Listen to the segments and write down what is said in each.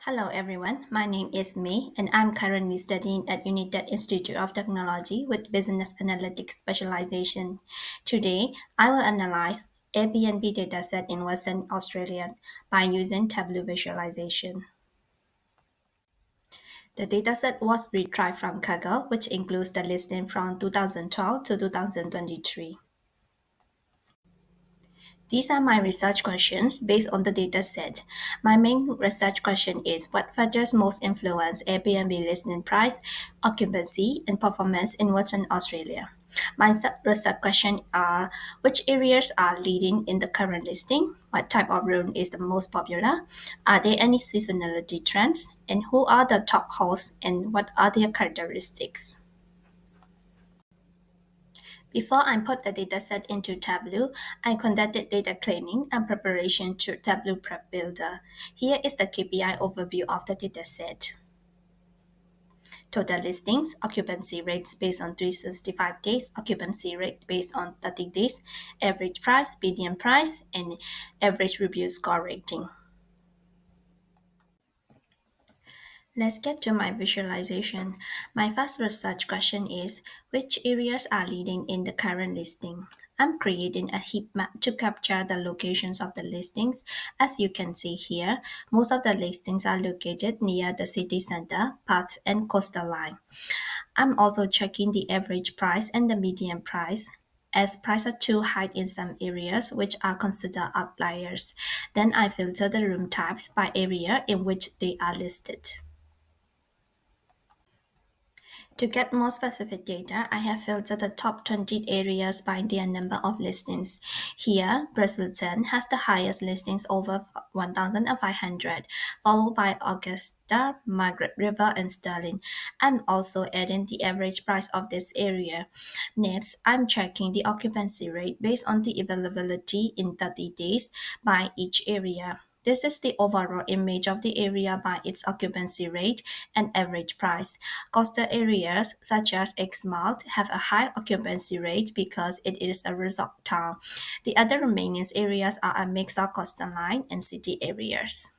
Hello everyone, my name is May and I'm currently studying at United Institute of Technology with Business Analytics specialization. Today, I will analyze Airbnb dataset in Western Australia by using Tableau visualization. The dataset was retrieved from Kaggle, which includes the listing from 2012 to 2023. These are my research questions based on the data set. My main research question is what factors most influence Airbnb listing price, occupancy, and performance in Western Australia? My research questions are which areas are leading in the current listing? What type of room is the most popular? Are there any seasonality trends? And who are the top hosts and what are their characteristics? Before I put the dataset into Tableau, I conducted data cleaning and preparation through Tableau Prep Builder. Here is the KPI overview of the dataset. Total listings, occupancy rates based on 365 days, occupancy rate based on 30 days, average price, median price, and average review score rating. Let's get to my visualization. My first research question is which areas are leading in the current listing? I'm creating a heat map to capture the locations of the listings. As you can see here, most of the listings are located near the city center, paths, and coastal line. I'm also checking the average price and the median price as prices are too high in some areas, which are considered outliers. Then I filter the room types by area in which they are listed. To get more specific data, I have filtered the top 20 areas by their number of listings. Here, Brazilton has the highest listings over 1,500, followed by Augusta, Margaret River, and Stirling. I'm also adding the average price of this area. Next, I'm checking the occupancy rate based on the availability in 30 days by each area. This is the overall image of the area by its occupancy rate and average price. Coastal areas such as Exmouth have a high occupancy rate because it is a resort town. The other remaining areas are a mix of coastline and city areas.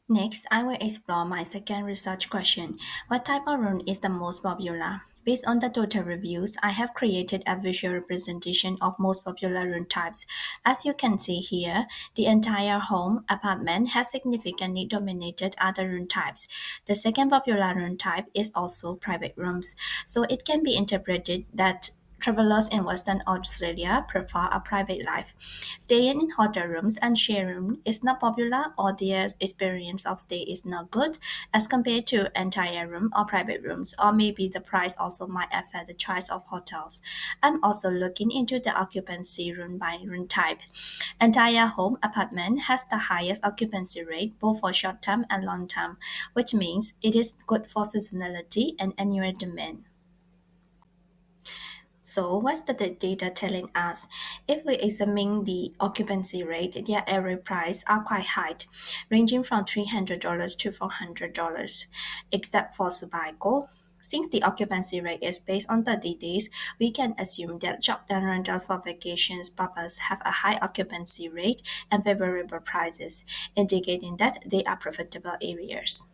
Next, I will explore my second research question. What type of room is the most popular? Based on the total reviews, I have created a visual representation of most popular room types. As you can see here, the entire home apartment has significantly dominated other room types. The second popular room type is also private rooms, so it can be interpreted that travelers in Western Australia prefer a private life. Staying in hotel rooms and share room is not popular or their experience of stay is not good as compared to entire room or private rooms, or maybe the price also might affect the choice of hotels. I'm also looking into the occupancy room by room type. Entire home apartment has the highest occupancy rate both for short term and long term, which means it is good for seasonality and annual demand. So, what's the data telling us? If we examine the occupancy rate, their average price are quite high, ranging from $300 to $400, except for Subico. Since the occupancy rate is based on 30 days, we can assume that short-term rentals for vacations purpose have a high occupancy rate and favorable prices, indicating that they are profitable areas.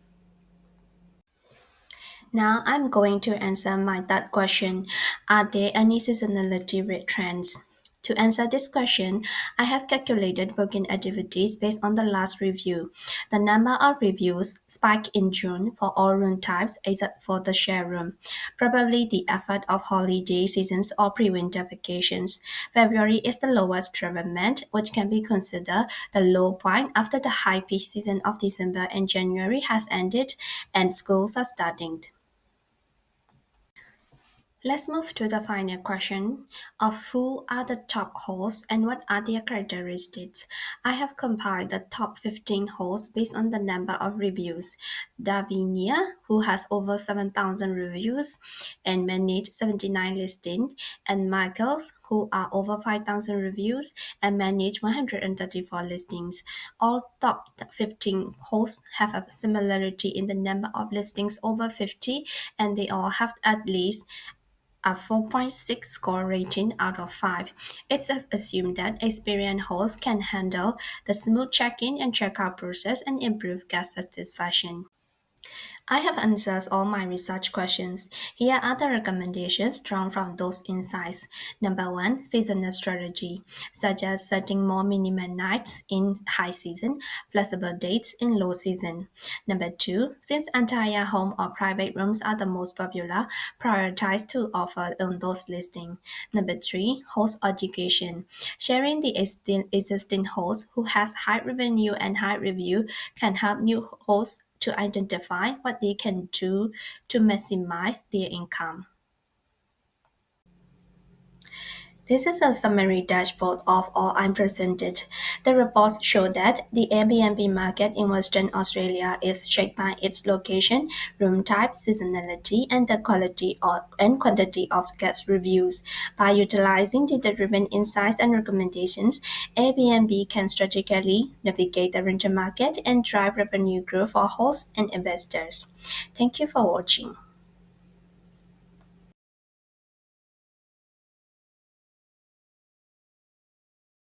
Now I'm going to answer my third question. Are there any seasonality rate trends? To answer this question, I have calculated booking activities based on the last review. The number of reviews spiked in June for all room types except for the share room, probably the effect of holiday seasons or pre-winter vacations. February is the lowest travel month, which can be considered the low point after the high peak season of December and January has ended and schools are starting. Let's move to the final question of who are the top hosts and what are their characteristics. I have compiled the top 15 hosts based on the number of reviews. Davinia, who has over 7,000 reviews and managed 79 listings, and Michaels, who are over 5,000 reviews and manage 134 listings. All top 15 hosts have a similarity in the number of listings over 50, and they all have at least a 4.6 score rating out of 5. It's assumed that experienced hosts can handle the smooth check-in and check-out process and improve guest satisfaction. I have answered all my research questions. Here are the recommendations drawn from those insights. Number one, seasonal strategy, such as setting more minimum nights in high season, flexible dates in low season. Number two, since entire home or private rooms are the most popular, prioritize to offer on those listings. Number three, host education, sharing the existing host who has high revenue and high review can help new hosts to identify what they can do to maximize their income. This is a summary dashboard of all I presented. The reports show that the Airbnb market in Western Australia is shaped by its location, room type, seasonality, and the quality and quantity of guest reviews. By utilizing data-driven insights and recommendations, Airbnb can strategically navigate the rental market and drive revenue growth for hosts and investors. Thank you for watching.